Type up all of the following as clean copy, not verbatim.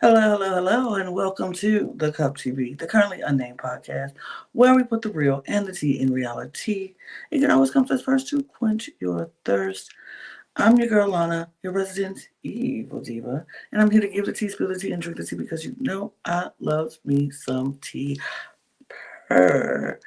Hello, and welcome to the Cup TV, the Currently Unnamed Podcast, where we put the real and the tea in reality. It can always come first to quench your thirst. I'm your girl Lana, your resident evil diva, and I'm here to give the tea, spill the tea, and drink the tea because you know I love me some tea. Purr.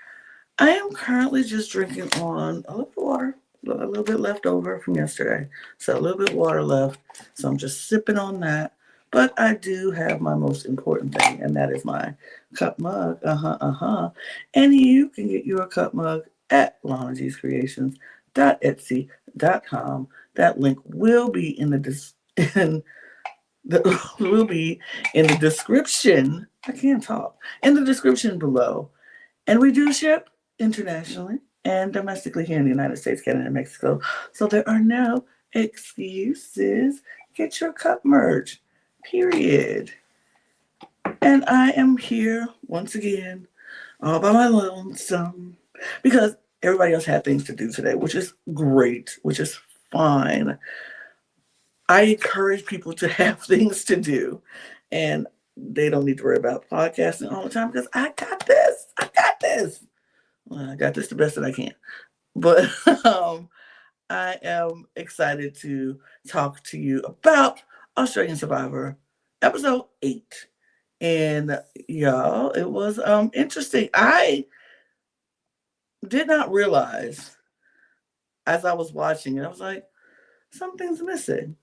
I am currently just drinking on a little water, a little bit left over from yesterday. So a little bit of water left. So I'm just sipping on that. But I do have my most important thing, and that is my cup mug. And you can get your cup mug at lanagcreations.etsy.com. That link will be in the in will be in the description. I can't talk. In the description below. And we do ship internationally and domestically here in the United States, Canada, and Mexico. So there are no excuses. Get your cup merch, period. And I am here once again, all by my lonesome, because everybody else had things to do today, which is great, which is fine. I encourage people to have things to do, and they don't need to worry about podcasting all the time because I got this. I got this. Well, I got this the best that I can. But I am excited to talk to you about Australian Survivor episode 8. And y'all, it was interesting. I did not realize as I was watching it, I was like, something's missing.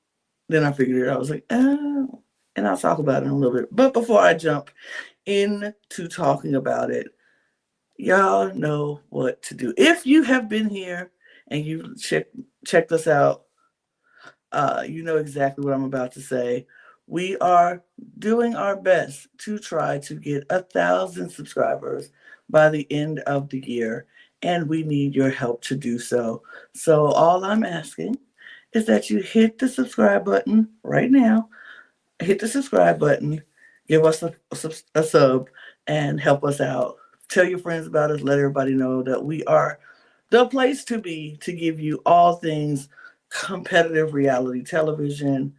Then I figured it out. I was like, oh. And I'll talk about it in a little bit. But before I jump into talking about it, y'all know what to do. If you have been here and you checked us out, you know exactly what I'm about to say. We are doing our best to try to get 1,000 subscribers by the end of the year, and we need your help to do so. So all I'm asking is that you hit the subscribe button right now. Hit the subscribe button, give us a sub, and help us out. Tell your friends about us. Let everybody know that we are the place to be to give you all things competitive reality television.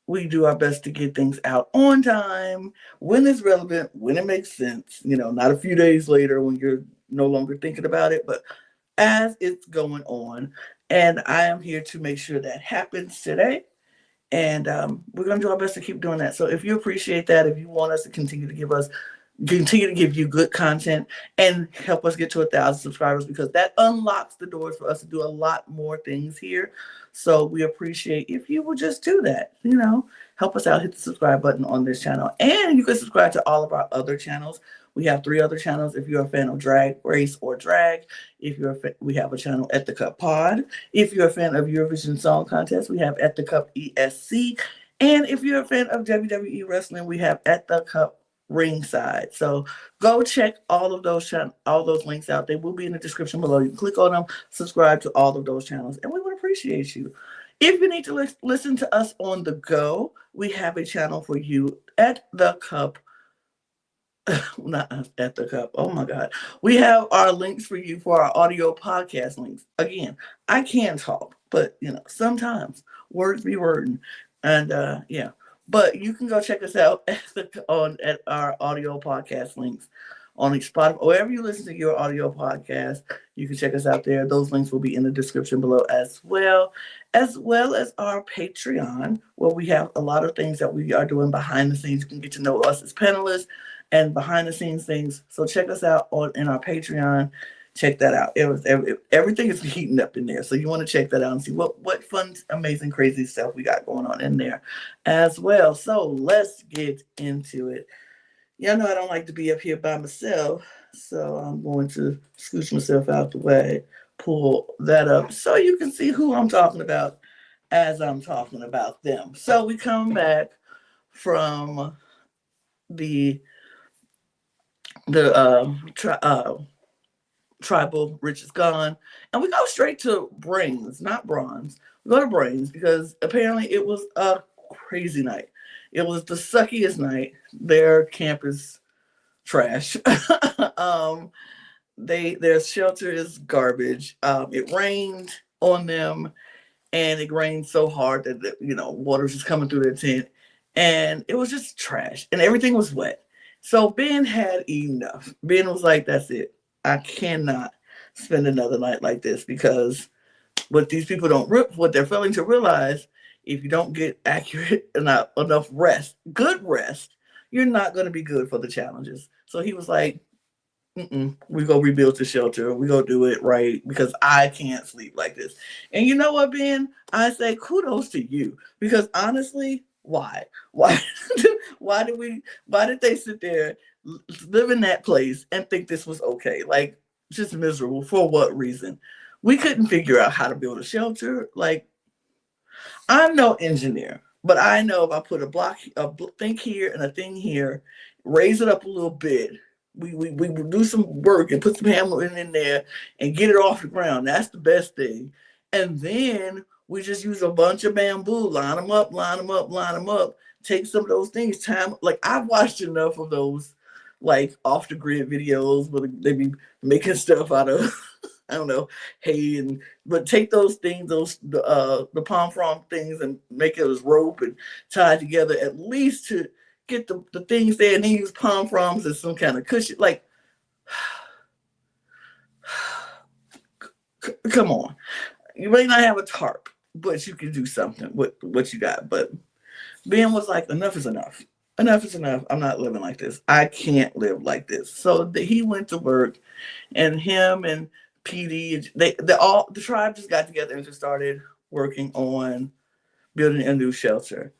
We do our best to get things out on time, when it's relevant, when it makes sense. Not a few days later when you're no longer thinking about it, but as it's going on. And I am here to make sure that happens today. And we're going to do our best to keep doing that. So if you appreciate that, if you want us to continue to give you good content and help us get to 1,000 subscribers, because that unlocks the doors for us to do a lot more things here. So we appreciate if you will just do that, help us out, hit the subscribe button on this channel. And you can subscribe to all of our other channels. We have 3 other channels. If you're a fan of drag, race, or drag, we have a channel at the Cup Pod. If you're a fan of Eurovision Song Contest, we have at the Cup ESC. And if you're a fan of WWE Wrestling, we have at the Cup Ringside. So go check all of those links out. They will be in the description below. You can click on them, subscribe to all of those channels, and we would appreciate you. If you need to listen to us on the go, we have a channel for you at the Cup. Not at the Cup. Oh my God. We have our links for you for our audio podcast links. Again, I can talk, but sometimes words be wording. And yeah. But you can go check us out at our audio podcast links on Spotify. Wherever you listen to your audio podcast, you can check us out there. Those links will be in the description below as well as our Patreon, where we have a lot of things that we are doing behind the scenes. You can get to know us as panelists and behind the scenes things. So check us out in our Patreon. Check that out. Everything is heating up in there. So you want to check that out and see what fun, amazing, crazy stuff we got going on in there as well. So let's get into it. Y'all know I don't like to be up here by myself. So I'm going to scooch myself out the way, pull that up so you can see who I'm talking about as I'm talking about them. So we come back from the tribal Rich is gone, and we go straight to Brains, not Bronze. We go to Brains because apparently it was a crazy night. It was the suckiest night. Their camp is trash. Their shelter is garbage. It rained on them, and it rained so hard that water was just coming through their tent, and it was just trash, and everything was wet. So Ben had enough. Ben was like, "That's it. I cannot spend another night like this because what these people what they're failing to realize, if you don't get accurate enough rest, good rest, you're not going to be good for the challenges." So he was like, we go rebuild the shelter. We go do it right because I can't sleep like this. And you know what, Ben? I say kudos to you because honestly, why? Why? Why did they sit there, live in that place, and think this was okay? Like, just miserable for what reason? We couldn't figure out how to build a shelter. Like, I'm no engineer, but I know if I put a thing here and a thing here, raise it up a little bit, we do some work and put some hammering in there and get it off the ground. That's the best thing. And then we just use a bunch of bamboo, line them up, line them up, line them up. Take some of those things. Like I've watched enough of those, like off the grid videos where they be making stuff out of I don't know, hay but take those things, the palm frond things, and make it as rope and tie it together at least to get the things there, and then use palm fronds as some kind of cushion. Like, come on, you may not have a tarp, but you can do something with what you got. But Ben was like, enough is enough. Enough is enough. I'm not living like this. I can't live like this. So he went to work, and him and PD, the tribe just got together and just started working on building a new shelter.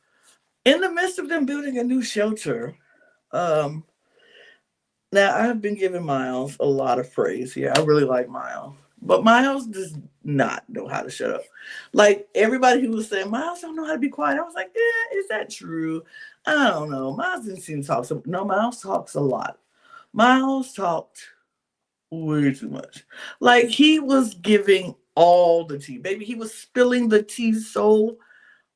In the midst of them building a new shelter, now I've been giving Miles a lot of praise here. I really like Miles, but Miles does not know how to shut up. Like everybody who was saying, Miles don't know how to be quiet. I was like, is that true? I don't know. Miles didn't seem to talk. No, Miles talks a lot. Miles talked way too much. Like he was giving all the tea. Baby, he was spilling the tea so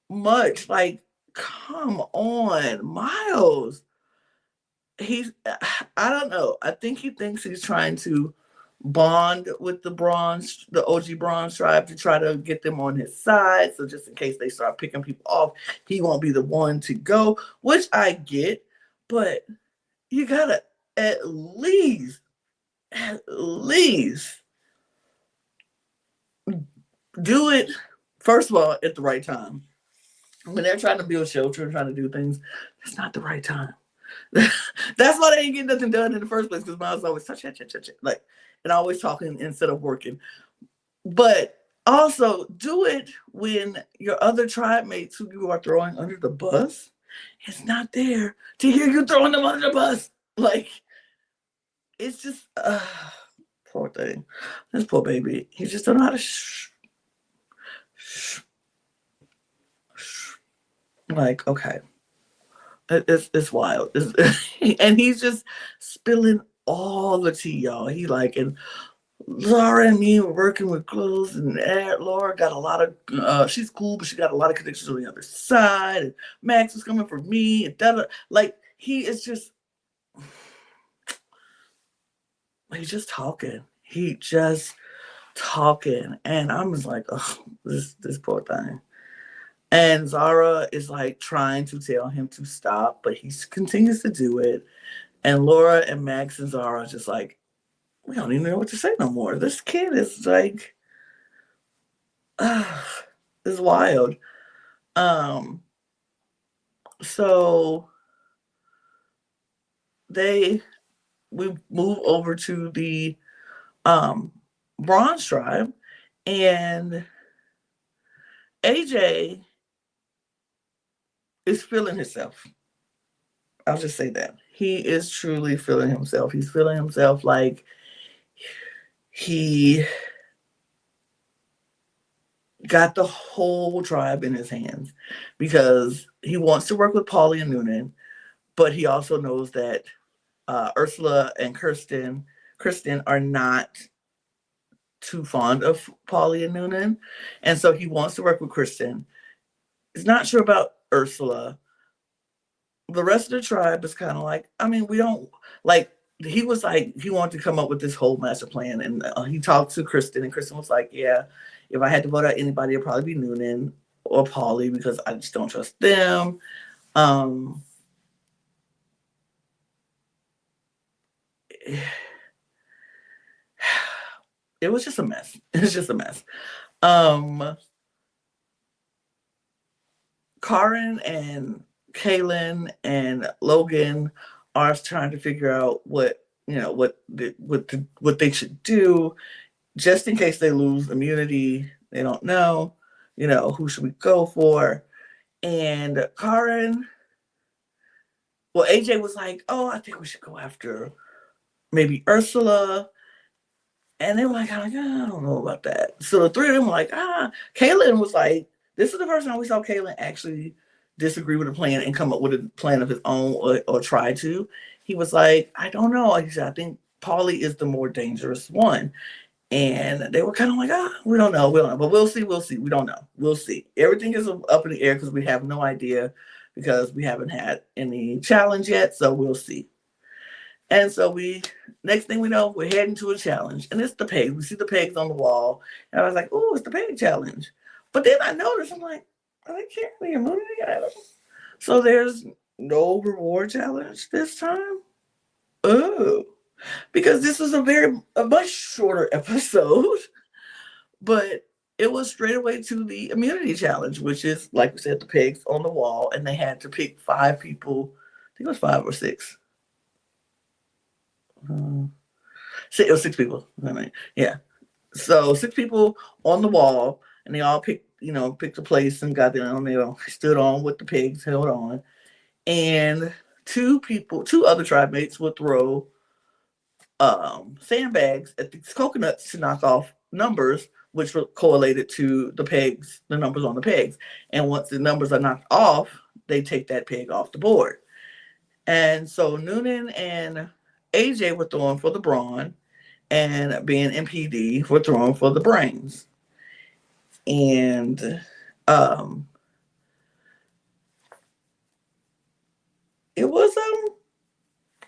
much. Like, come on, Miles. I don't know. I think he thinks he's trying to bond with the OG Brawn tribe to try to get them on his side. So just in case they start picking people off, he won't be the one to go, which I get, but you gotta at least do it, first of all, at the right time. When they're trying to build shelter and trying to do things, it's not the right time. That's why they ain't getting nothing done in the first place, because Miles always touch it, like, and always talking instead of working. But also do it when your other tribe mates who you are throwing under the bus is not there to hear you throwing them under the bus. Like, it's just poor thing. This poor baby. He just don't know how to like, okay. It's wild. And he's just spilling all the tea, y'all. He like, and Laura and me were working with clothes, and Laura got a lot of, she's cool, but she got a lot of connections on the other side. And Max was coming for me, and like, he's just talking. And I'm just like, oh, this poor thing. And Zara is like trying to tell him to stop, but he continues to do it. And Laura and Max and Zara are just like, we don't even know what to say no more. This kid is like, it's wild. So we move over to the Brawn tribe, and AJ is feeling himself. I'll just say that. He is truly feeling himself. He's feeling himself like he got the whole tribe in his hands, because he wants to work with Paulie and Noonan, but he also knows that Ursula and Kristen are not too fond of Paulie and Noonan. And so he wants to work with Kristen. He's not sure about Ursula. The rest of the tribe is kind of like, I mean, we don't, like, he was like, he wanted to come up with this whole master plan, and he talked to Kristen, and Kristen was like, yeah, if I had to vote out anybody, it'd probably be Noonan or Paulie because I just don't trust them. Um, it was just a mess. It's just a mess. Um, Karin and Kaylin and Logan are trying to figure out what they should do just in case they lose immunity. They don't know, who should we go for? And Karin, well, AJ was like, oh, I think we should go after maybe Ursula. And they were like, I don't know about that. So the three of them were like, Kaylin was like, this is the first time we saw Kaylin actually disagree with a plan and come up with a plan of his own or try to. He was like, I don't know. He said, I think Paulie is the more dangerous one. And they were kind of like, we don't know. But we'll see. We don't know. We'll see. Everything is up in the air because we have no idea because we haven't had any challenge yet. So we'll see. And so next thing we know, we're heading to a challenge. And it's the pegs. We see the pegs on the wall. And I was like, oh, it's the peg challenge. But then I noticed, I'm like, are they carrying immunity items? So there's no reward challenge this time? Oh. Because this was a much shorter episode. But it was straight away to the immunity challenge, which is, like we said, the pegs on the wall. And they had to pick 5 people. I think it was 5 or 6. It was 6 people. Yeah. So 6 people on the wall, and they all picked a place and got there on there, stood on with the pigs, held on. And 2 other tribe mates would throw sandbags at these coconuts to knock off numbers, which were correlated to the numbers on the pegs. And once the numbers are knocked off, they take that peg off the board. And so Noonan and AJ were throwing for the Brawn, and being MPD were throwing for the brains. And it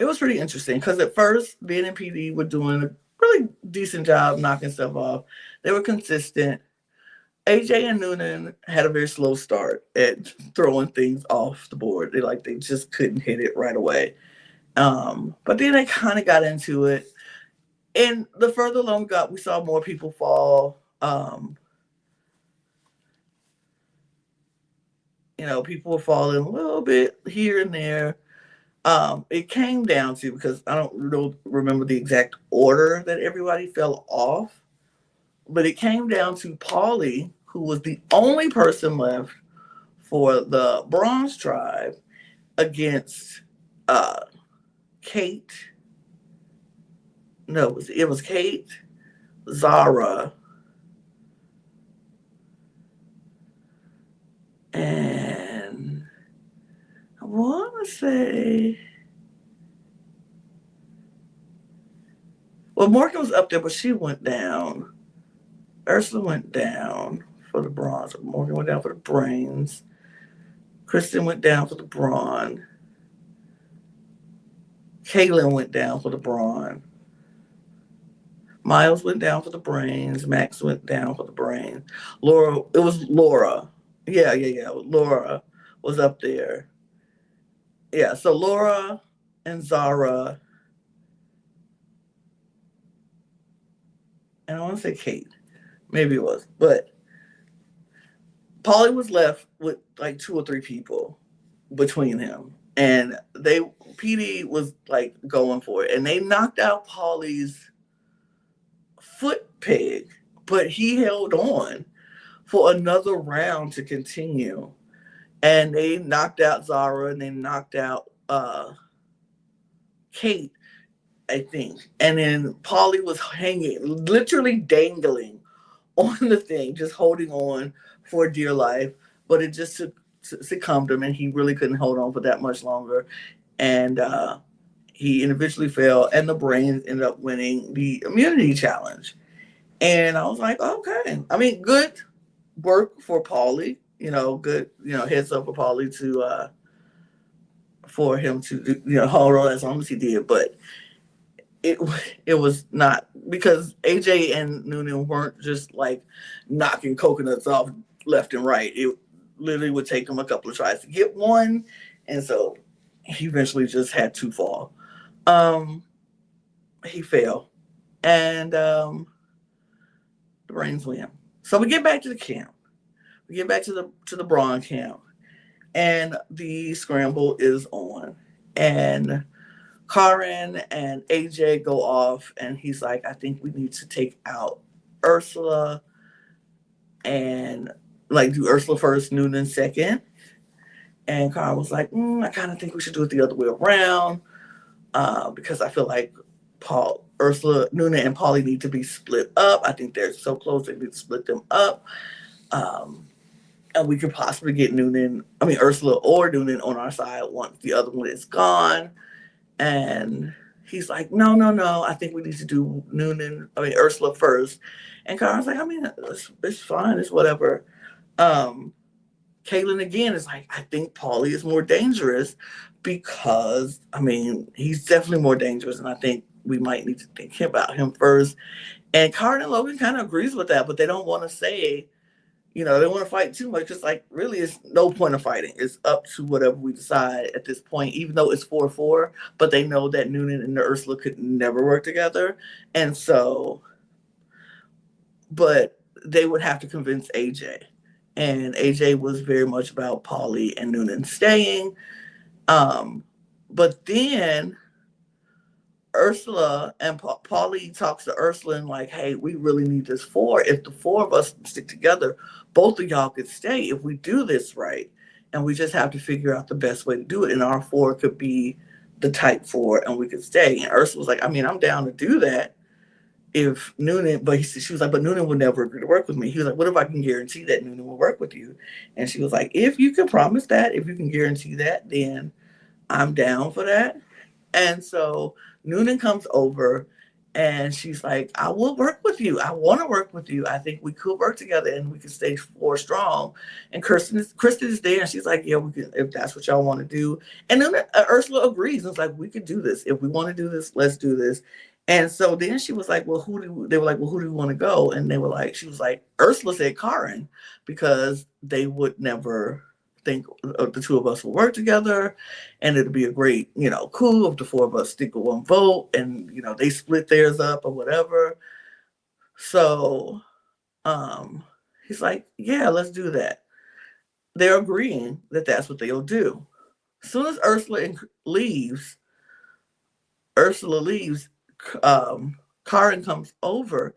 was pretty interesting because at first being MPD were doing a really decent job knocking stuff off. They were consistent. AJ and Noonan had a very slow start at throwing things off the board. They just couldn't hit it right away. But then they kind of got into it. And the further along we got, we saw more people fall. People were falling a little bit here and there. It came down to, because I don't remember the exact order that everybody fell off, but it came down to Paulie, who was the only person left for the Bronze tribe, against Kate. No, it was Kate, Zara, and I want to say, well, Morgan was up there, but she went down. Ursula went down for the bronze. Morgan went down for the brains. Kristen went down for the brawn. Kaylin went down for the brawn. Miles went down for the brains. Max went down for the brains. It was Laura. Yeah. Laura was up there. Yeah, so Laura and Zara, and I want to say Kate. Maybe it was. But Paulie was left with like 2 or 3 people between him. And PD was like going for it. And they knocked out Paulie's foot peg, but he held on for another round to continue. And they knocked out Zara, and they knocked out Kate, I think. And then Paulie was hanging, literally dangling on the thing, just holding on for dear life. But it just succumbed him, and he really couldn't hold on for that much longer. And he individually fell, and the brains ended up winning the immunity challenge. And I was like, okay. I mean, good work for Paulie. Good, heads up for Paulie for him to, hold on as long as he did. But it it was not, because AJ and Noonan weren't just like knocking coconuts off left and right. It literally would take him a couple of tries to get one, and so he eventually just had to fall. Um, he fell, and the Brains win. So we get back to the camp. We get back to the Brawn camp, and the scramble is on, and Karen and AJ go off, and he's like, I think we need to take out Ursula and like do Ursula first, Noonan second. And Karen was like, I kind of think we should do it the other way around, because I feel like Ursula, Noonan, and Polly need to be split up. I think they're so close, they need to split them up. Um, and we could possibly get Ursula or Noonan on our side once the other one is gone. And he's like, no, no, no. I think we need to do Ursula first. And Karen's like, it's fine. It's whatever. Caitlin again is like, I think Paulie is more dangerous because, he's definitely more dangerous. And I think we might need to think about him first. And Karen and Logan kind of agrees with that, but they don't want to say, they don't want to fight too much. It's like, really, it's no point of fighting. It's up to whatever we decide at this point, even though it's 4-4, but they know that Noonan and Ursula could never work together. And so, but they would have to convince AJ. And AJ was very much about Polly and Noonan staying. But then Ursula and Polly talks to Ursula and like, hey, we really need this 4. If the 4 of us stick together, both of y'all could stay if we do this right. And we just have to figure out the best way to do it. And our 4 could be the type 4 and we could stay. And Ursula was like, I'm down to do that if Noonan, but she was like, but Noonan would never agree to work with me. He was like, what if I can guarantee that Noonan will work with you? And she was like, if you can promise that, if you can guarantee that, then I'm down for that. And so Noonan comes over and she's like, I will work with you. I want to work with you. I think we could work together and we could stay 4 strong. And Kristen is there and she's like, yeah, we can, if that's what y'all want to do. And then Ursula agrees and it's like, we could do this. If we want to do this, let's do this. And so then she was like, who do we want to go? And she was like, Ursula said Karen, because they would never think the 2 of us will work together and it'll be a great, coup if the 4 of us stick with one vote and, they split theirs up or whatever. So he's like, yeah, let's do that. They're agreeing that that's what they'll do. As soon as Ursula leaves, Karen comes over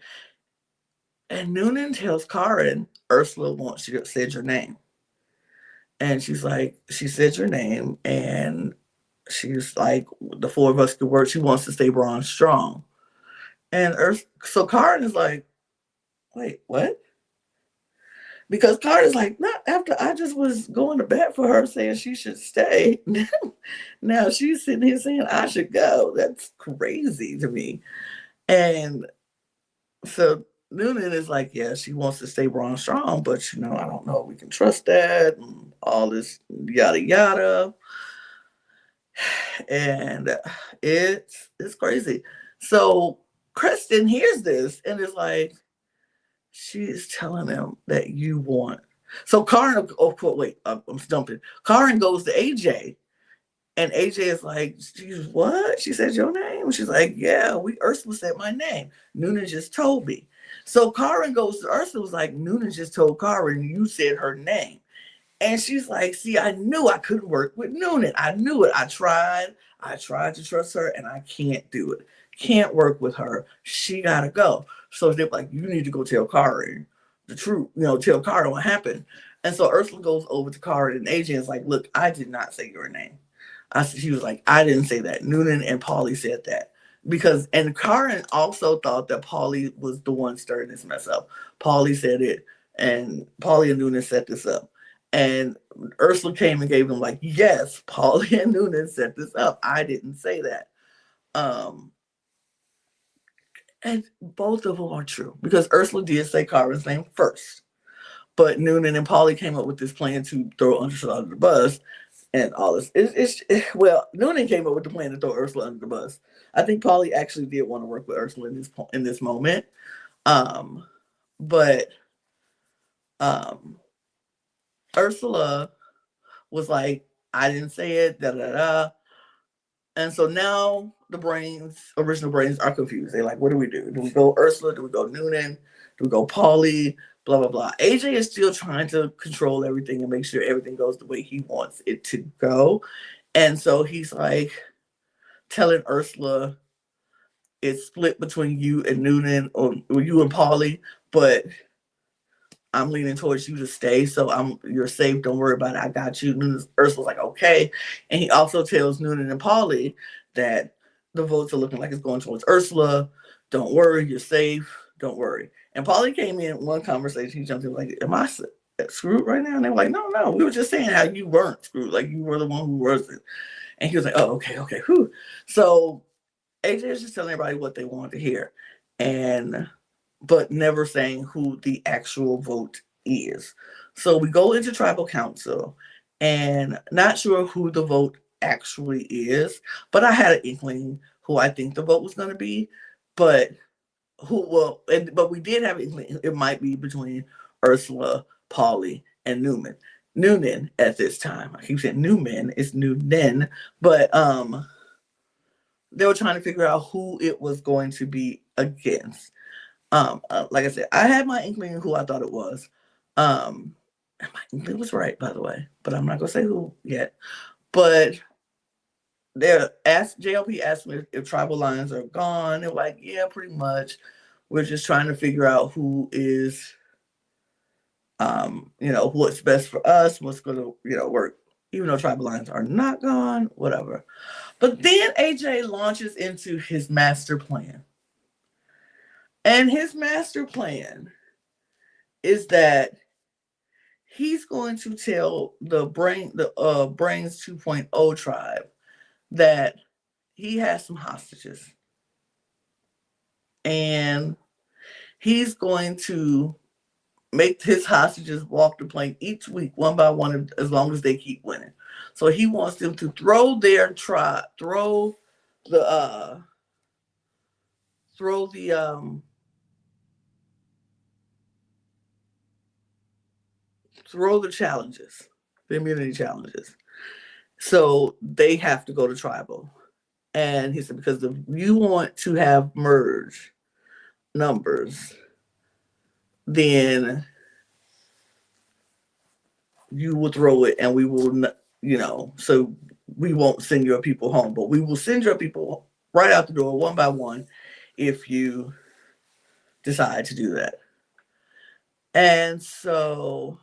and Noonan tells Karen, Ursula wants you to say your name. And she's like, she said your name, and she's like, the 4 of us could work. She wants to stay Brawn strong. And so Karen is like, wait, what? Because Karen is like, not after I just was going to bat for her saying she should stay. Now she's sitting here saying I should go. That's crazy to me. And so Noonan is like, yeah, she wants to stay Brawn strong, but I don't know if we can trust that and all this yada yada. And it's crazy. So Kristen hears this and is like, she is telling him that you want. So Karen, I'm stumping. Karen goes to AJ. And AJ is like, she's what? She said your name? She's like, yeah, Ursula said my name. Noonan just told me. So Karen goes to Ursula, was like, Noonan just told Karen you said her name. And she's like, see, I knew I couldn't work with Noonan. I knew it. I tried to trust her and I can't do it. Can't work with her. She gotta go. So they're like, you need to go tell Karen the truth, tell Karen what happened. And so Ursula goes over to Karen and AJ is like, look, I did not say your name. She was like, I didn't say that. Noonan and Paulie said that. And Karen also thought that Paulie was the one stirring this mess up. Paulie said it, and Paulie and Noonan set this up. And Ursula came and gave them like, yes, Paulie and Noonan set this up. I didn't say that. And both of them are true because Ursula did say Karen's name first. But Noonan and Paulie came up with this plan to throw Ursula under the bus. and all this. Well, Noonan came up with the plan to throw Ursula under the bus. I think Polly actually did want to work with Ursula in this moment, um, but um, Ursula was like, "I didn't say it." Da da da. And so now the original brains, are confused. They're like, "What do we do? Do we go Ursula? Do we go Noonan? Do we go Polly? Blah blah blah." AJ is still trying to control everything and make sure everything goes the way he wants it to go. And so he's like telling Ursula it's split between you and Noonan or you and Polly, but I'm leaning towards you to stay, so you're safe. Don't worry about it. I got you. Ursula's like, okay. And he also tells Noonan and Polly that the votes are looking like it's going towards Ursula. Don't worry, you're safe. Don't worry. And Polly came in one conversation. He jumped in like, am I screwed right now? And they were like, no. We were just saying how you weren't screwed. Like you were the one who wasn't. And he was like, oh, okay. Whew. So AJ is just telling everybody what they want to hear. But never saying who the actual vote is. So we go into tribal council and not sure who the vote actually is, but I had an inkling who I think the vote was going to be, but but we did have an inkling it might be between Ursula, Polly, and Noonan at this time. I keep saying Newman, it's Noonan, but they were trying to figure out who it was going to be against. Like I said, I had my inkling of who I thought it was. And my inkling was right, by the way, but I'm not gonna say who yet. But JLP asked me if tribal lines are gone. They're like, yeah, pretty much. We're just trying to figure out who is, what's best for us, what's gonna, work. Even though tribal lines are not gone, whatever. But then AJ launches into his master plan. And his master plan is that he's going to tell the Brains 2.0 tribe that he has some hostages. And he's going to make his hostages walk the plank each week, one by one, as long as they keep winning. So he wants them to throw the challenges, the immunity challenges. So they have to go to tribal. And he said, because if you want to have merge numbers, then you will throw it and we will, so we won't send your people home, but we will send your people right out the door one by one if you decide to do that. And so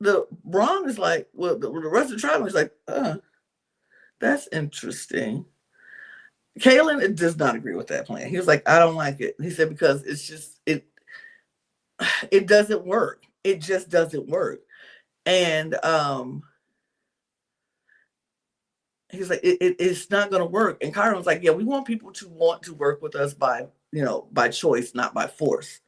the Brawn is like, well, the rest of the tribe is like, that's interesting. Kalen does not agree with that plan. He was like, I don't like it. He said, because it's just, it doesn't work. It just doesn't work. And he's like, it's not going to work. And Kyron was like, yeah, we want people to want to work with us by choice, not by force.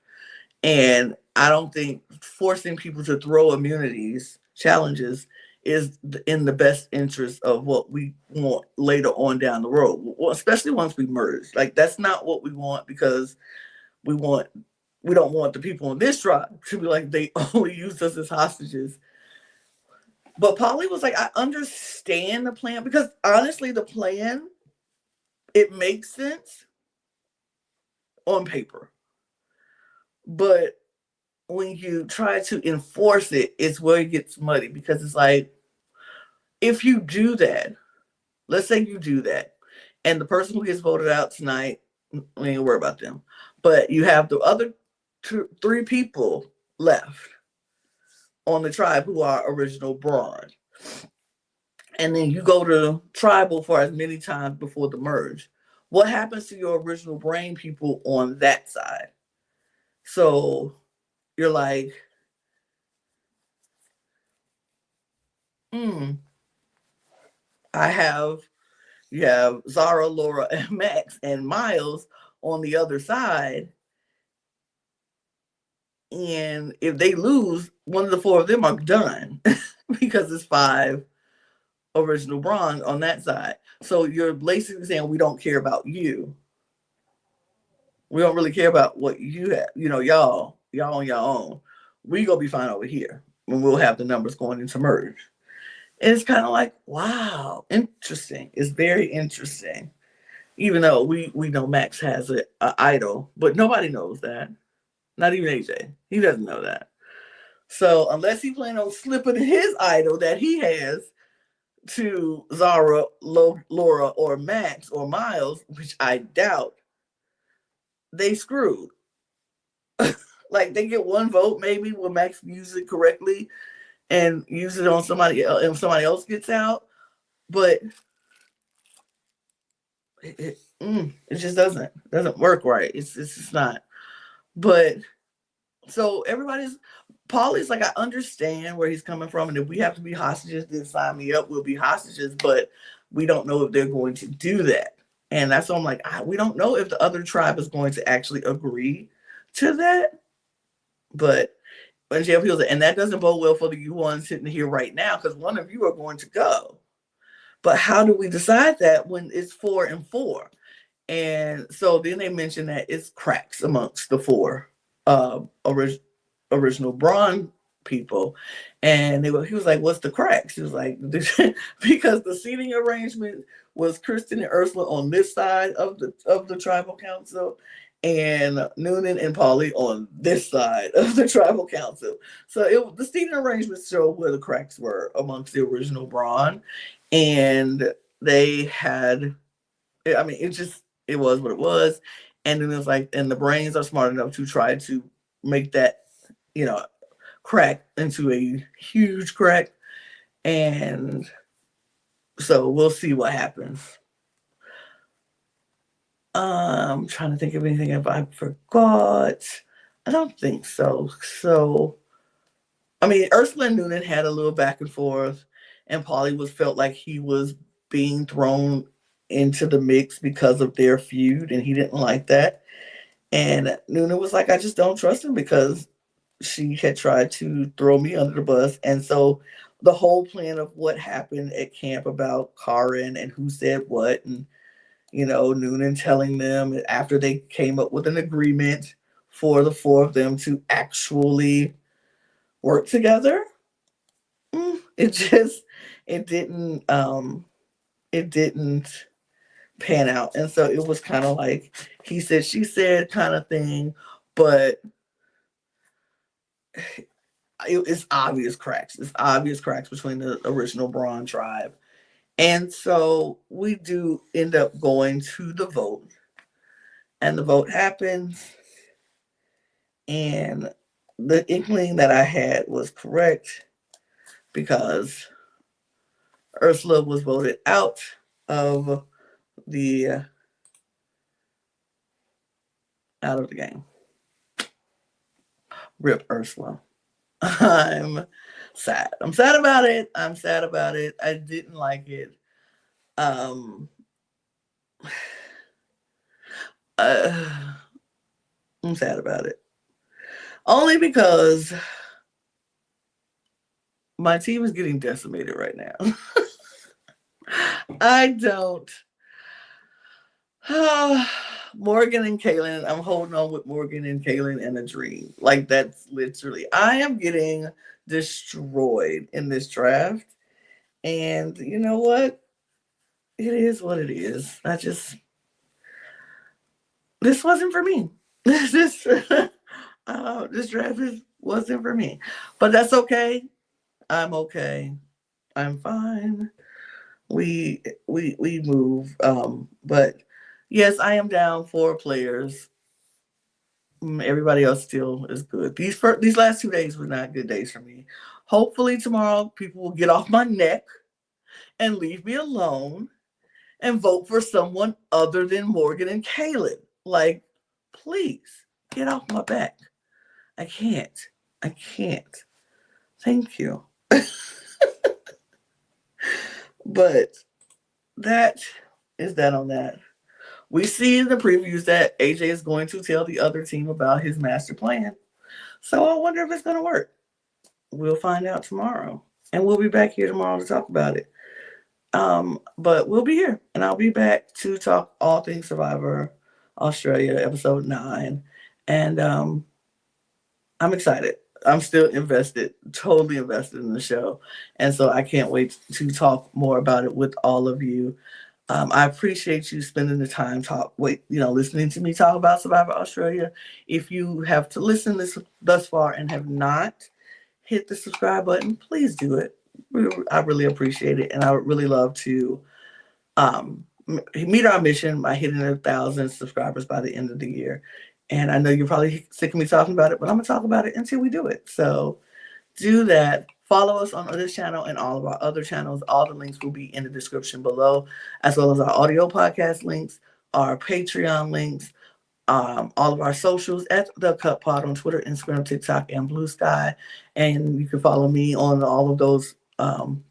And I don't think forcing people to throw immunities challenges is in the best interest of what we want later on down the road, well, especially once we merge. Like, that's not what we want, because we don't want the people in this tribe to be like, they only used us as hostages. But Polly was like, I understand the plan, because honestly, the plan, it makes sense on paper. But when you try to enforce it, it's where it gets muddy, because it's like, if you do that, let's say you do that, and the person who gets voted out tonight, we ain't worry about them, but you have the other three people left on the tribe who are original Brawn, and then you go to tribal for as many times before the merge. What happens to your original brain people on that side? So you're like, you have Zara, Laura, and Max, and Miles on the other side. And if they lose, one of the four of them are done because it's 5 original Brawn on that side. So you're basically saying we don't care about you. We don't really care about what you have. Y'all on your own. We gonna be fine over here when we'll have the numbers going into merge. And it's kind of like, wow, interesting. It's very interesting. Even though we know Max has a idol, but nobody knows that. Not even AJ. He doesn't know that. So unless he plans on slipping his idol that he has to Zara, Laura, or Max or Miles, which I doubt, they screwed. Like they get one vote maybe when Max uses it correctly and use it on somebody else, and somebody else gets out, but it just doesn't work right. It's just not. But so everybody's Paulie's like, I understand where he's coming from, and if we have to be hostages, then sign me up. We'll be hostages, but we don't know if they're going to do that. And that's why I'm like, we don't know if the other tribe is going to actually agree to that. But when JF feels it, and that doesn't bode well for the U1 sitting here right now, because one of you are going to go. But how do we decide that when it's 4 and 4? And so then they mentioned that it's cracks amongst the 4 original Brawn people. And he was like, what's the cracks? He was like, because the seating arrangement was Kristen and Ursula on this side of the tribal council, and Noonan and Paulie on this side of the tribal council. So the seating arrangements show where the cracks were amongst the original Brawn. And they had, I mean, it was what it was. And then it was like, and the brains are smart enough to try to make that, crack into a huge crack. And so we'll see what happens. I'm trying to think of anything if I forgot. I don't think so. So, I mean, Ursula and Noonan had a little back and forth, and Paulie felt like he was being thrown into the mix because of their feud, and he didn't like that. And Noonan was like, I just don't trust him because she had tried to throw me under the bus. And so the whole plan of what happened at camp about Karin and who said what, and Noonan telling them after they came up with an agreement for the 4 of them to actually work together. It didn't pan out. And so it was kind of like he said, she said kind of thing, but it's obvious cracks. It's obvious cracks between the original Brawn tribe. And so we do end up going to the vote. And the vote happens. And the inkling that I had was correct because Ursula was voted out of the game. Rip Ursula. I'm sad. I'm sad about it. I didn't like it. I'm sad about it. Only because my team is getting decimated right now. I don't. Morgan and Kaylin, I'm holding on with Morgan and Kaylin and a dream. Like, that's literally, I am getting destroyed in this draft. And you know what? It is what it is. This wasn't for me. This draft wasn't for me. But that's okay. I'm okay. I'm fine. We move. But yes, I am down 4 players. Everybody else still is good. These last 2 days were not good days for me. Hopefully tomorrow people will get off my neck and leave me alone and vote for someone other than Morgan and Kaylin. Like, please get off my back. I can't. Thank you. But that is that on that. We see in the previews that AJ is going to tell the other team about his master plan. So I wonder if it's going to work. we'll find out tomorrow. And we'll be back here tomorrow to talk about it. But we'll be here, and I'll be back to talk all things Survivor Australia, episode 9. And I'm excited. I'm still invested, totally invested in the show. And so I can't wait to talk more about it with all of you. I appreciate you spending the time listening to me talk about Survivor Australia. If you have to listen thus far and have not hit the subscribe button, please do it. I really appreciate it, and I would really love to meet our mission by hitting 1,000 subscribers by the end of the year. And I know you're probably sick of me talking about it, but I'm gonna talk about it until we do it. So do that. Follow us on this channel and all of our other channels. All the links will be in the description below, as well as our audio podcast links, our Patreon links, all of our socials at The Cut Pod on Twitter, Instagram, TikTok, and Blue Sky. And you can follow me on all of those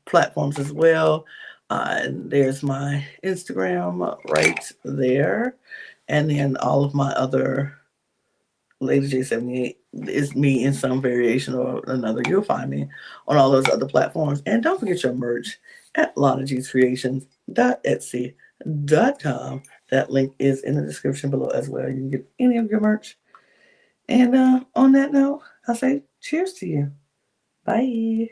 platforms as well. And there's my Instagram right there. And then all of my other Lady J78 is me in some variation or another. You'll find me on all those other platforms. And don't forget your merch at lanagcreations.etsy.com. That link is in the description below as well. You can get any of your merch. And on that note, I'll say cheers to you. Bye.